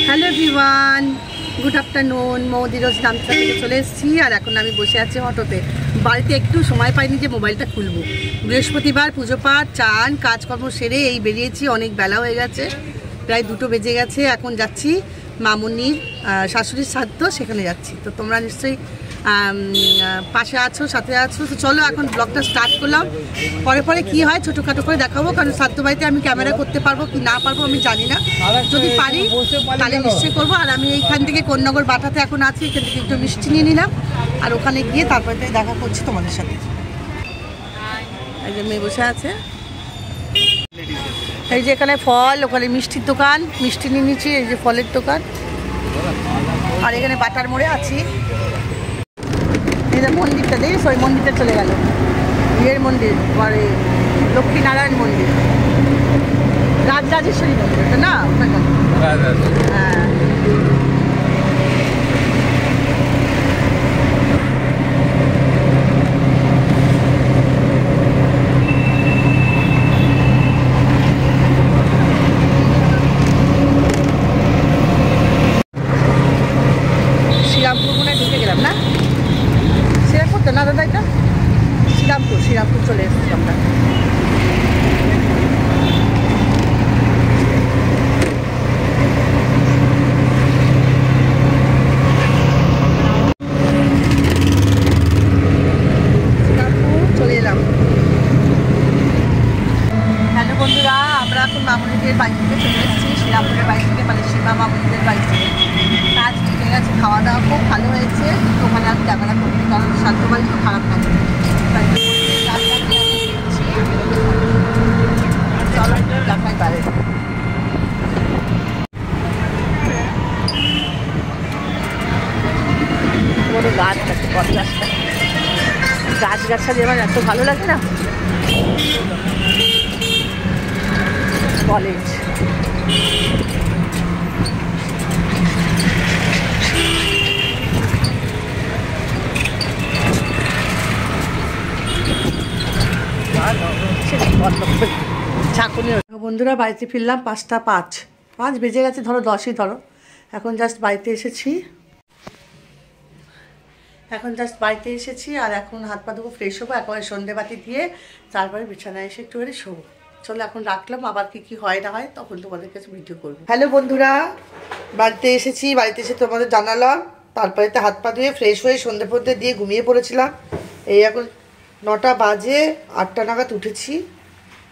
Hello everyone, good afternoon. মৌদি রোজ নামচা থেকে চলে এসেছি আর এখন আমি বসে আছি অটোতে। বাড়িতে একটু সময় পাইনি যে মোবাইলটা খুলবো। বৃহস্পতিবার পুজো পাঠ চান কাজকর্ম সেরে এই বেরিয়েছি, অনেক বেলা হয়ে গেছে, প্রায় 2টো বেজে গেছে। এখন যাচ্ছি মামুনির শাশুড়ির শ্রাদ্ধ, সেখানে যাচ্ছি। তো তোমরা নিশ্চয়ই পাশে আছো, সাথে আছো। তো চলো এখন ব্লগটা স্টার্ট করলাম। পরে পরে কী হয় ছোটোখাটো করে দেখাবো, কারণ শ্রাদ্ধ বাড়িতে আমি ক্যামেরা করতে পারবো কি না পারবো আমি জানি না। যদি পারি তাহলে নিশ্চয়ই করবো। আর আমি এইখান থেকে কোন্নগর বাটাতে এখন আছি, এখান থেকে একটু মিষ্টি নিয়ে নিলাম আর ওখানে গিয়ে তারপরে তাই দেখা করছি তোমাদের সাথে। এই যে মেয়ে বসে আছে, এই যে এখানে ফল, ওখানে মিষ্টির দোকান, মিষ্টি নিয়ে নিচ্ছি। এই যে ফলের দোকান, আর এখানে বাটার মোড়ে আছি। এই যে মন্দিরটা দেখিস, ওই মন্দিরটা চলে গেল, বিয়ের মন্দির, পরে লক্ষ্মীনারায়ণ মন্দির, রাজরাজেশ্বরী মন্দির ওটা না, ওখানে। হ্যাঁ শ্রীরামপুর মনে ঢুকে গেলাম না, শ্রীরামপুর তো না দাদা, এটা শ্রীরামপুর চলে এসেছি আমরা। হ্যালো বন্ধুরা, আমরা এখন মামুনিদের বাড়ি থেকে চলে এসেছি, শ্রীরামপুরের বাড়ি থেকে, মানে সীমা মামুনিদের বাড়ি থেকে। কাজ ঠিক আছে, খাওয়া দাওয়া খুব ভালো হয়েছে, কিন্তু ওখানে আর ক্যামেরা করিনি, কারণ শ্রাদ্ধ বাড়ি তো খারাপ লাগে। চলো দেখাই পারে। বড় গাছ আছে, বট গাছটা, গাছগাছালি আমার এত ভালো লাগে না। কলেজ বন্ধুরা, বাড়িতে ফিরলাম 5টা 5 বেজে গেছে, ধরো 10ই ধরো। এখন জাস্ট বাড়িতে এসেছি, আর এখন হাত পা ধুবো, ফ্রেশ হবো, একবারে সন্ধেবাতি দিয়ে তারপরে বিছানায় এসে একটুখানি শোবো। চলো এখন রাখলাম, আবার কি হয় না হয় তখন তোমাদের কাছে ভিডিও করবো। হ্যালো বন্ধুরা, বাড়িতে এসেছি, বাড়িতে এসে তোমাদের জানালাম, তারপরে তো হাত পা ধুয়ে ফ্রেশ হয়ে সন্ধে ফন্ধে দিয়ে ঘুমিয়ে পড়েছিলাম। এই এখন 9টা বাজে, 8টা নাগাদ উঠেছি।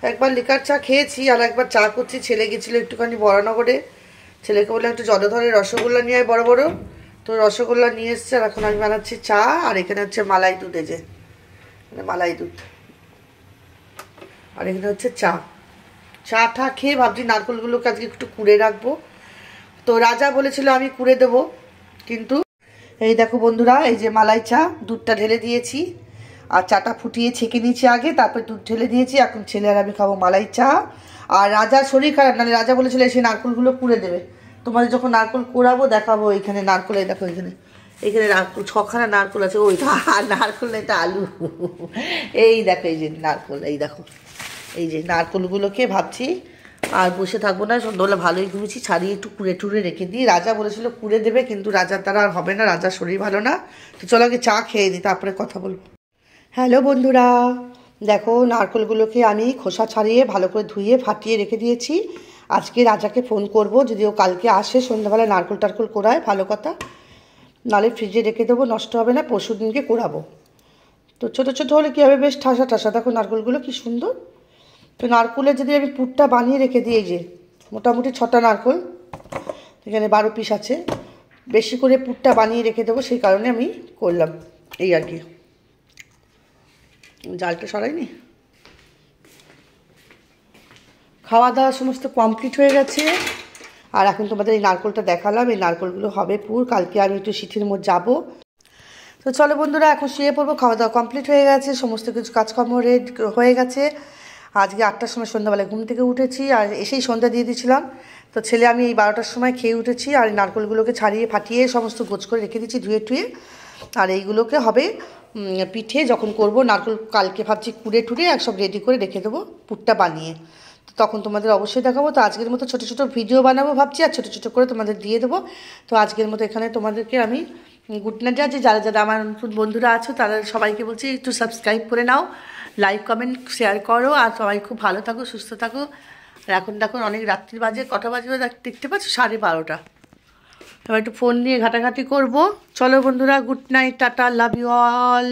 একবার লিকার চা খেয়েছি আর একবার চা করছি। ছেলে গেছিলো একটুখানি বরানগরে, ছেলেকে বললাম একটু জলধরের রসগোল্লা নিয়ে আয় বড় বড়, তো রসগোল্লা নিয়ে এসছে। আর এখন আমি বানাচ্ছি চা, আর এখানে হচ্ছে মালাই দুধ, এই যে মালাই দুধ, আর এখানে হচ্ছে চা খেয়ে ভাবছি নারকেলগুলোকে আজকে একটু কুড়ে রাখবো। তো রাজা বলেছিল আমি কুড়ে দেবো, কিন্তু এই দেখো বন্ধুরা, এই যে মালাই চা, দুধটা ঢেলে দিয়েছি আর চাটা ফুটিয়ে ছেঁকে নিয়েছি আগে, তারপর দুধ ঢেলে দিয়েছি। এখন ছেলে আর আমি খাবো মালাই চা। আর রাজার শরীর খারাপ, নাহলে রাজা বলেছিল এসে নারকেলগুলো কুড়ে দেবে। তোমাদের যখন নারকেল কোড়াবো দেখাবো। এইখানে নারকেল, এই দেখো এইখানে নারকেল, 6খানা নারকেল আছে। ওই নারকেল না, এটা আলু। এই দেখো এই যে নারকেল, এই যে নারকেলগুলোকে ভাবছি আর বসে থাকবো না, সন্ধ্যাবেলা ভালোই ঘুমিয়েছি, ছাড়িয়ে একটু কুড়ে টুড়ে রেখে দিই। রাজা বলেছিল কুড়ে দেবে, কিন্তু রাজার দ্বারা আর হবে না, রাজার শরীর ভালো না। তো চলো আগে চা খেয়ে দিই, তারপরে কথা বলবো। হ্যালো বন্ধুরা, দেখো নারকেলগুলোকে আমি খোসা ছাড়িয়ে ভালো করে ধুয়ে ফাটিয়ে রেখে দিয়েছি। আজকে রাজাকে ফোন করব, যদি ও কালকে আসে সন্ধ্যাবেলা নারকেল টারকেল কোড়ায় ভালো কথা, নাহলে ফ্রিজে রেখে দেবো, নষ্ট হবে না, পরশু দিনকে কোড়াবো। তো ছোটো ছোটো হলে কী হবে, বেশ ঠাসা ঠাসা, দেখো নারকেলগুলো কি সুন্দর। তো নারকেলের যদি আমি পুরটা বানিয়ে রেখে দিই, এই যে মোটামুটি 6টা নারকেল, এখানে 12 পিস আছে, বেশি করে পুরটা বানিয়ে রেখে দেবো, সেই কারণে আমি করলাম এই আর কি। জালটা সরাইনি। খাওয়া দাওয়া সমস্ত কমপ্লিট হয়ে গেছে, আর এখন তোমাদের এই নারকেলটা দেখালাম। এই নারকেলগুলো হবে পুর, কালকে আমি একটু সিথির মোড় যাবো। তো চলো বন্ধুরা, এখন শুয়ে পড়বো। খাওয়া দাওয়া কমপ্লিট হয়ে গেছে, সমস্ত কিছু কাজকর্ম রেড হয়ে গেছে। আজকে 8টার সময় সন্ধ্যাবেলায় ঘুম থেকে উঠেছি, আর এসেই সন্ধ্যা দিয়ে দিয়েছিলাম। তো ছেলে আমি এই 12টার সময় খেয়ে উঠেছি, আর নারকেলগুলোকে ছাড়িয়ে ফাটিয়ে সমস্ত গোছ করে রেখে দিচ্ছি ধুয়ে টুয়ে। আর এইগুলোকে হবে পিঠে যখন করব, নারকেল কালকে ভাবছি কুড়ে টুড়ে এক সব রেডি করে রেখে দেবো পুরটা বানিয়ে। তো তখন তোমাদের অবশ্যই দেখাবো। তো আজকের মতো ছোটো ছোটো ভিডিও বানাবো ভাবছি, আর ছোটো ছোটো করে তোমাদের দিয়ে দেবো। তো আজকের মতো এখানে তোমাদেরকে আমি গুড নাইট জানাচ্ছি। যারা যারা আমার নতুন বন্ধুরা আছো তারা সবাইকে বলছি একটু সাবস্ক্রাইব করে নাও, লাইক কমেন্ট শেয়ার করো, আর সবাই খুব ভালো থাকো, সুস্থ থাকো। আর এখন দেখো অনেক রাত্রি বাজে, কটা বাজে দেখতে পাচ্ছ, 12:30। এবার একটু ফোন নিয়ে ঘাটাঘাটি করবো। চলো বন্ধুরা, good night, tata, love you all.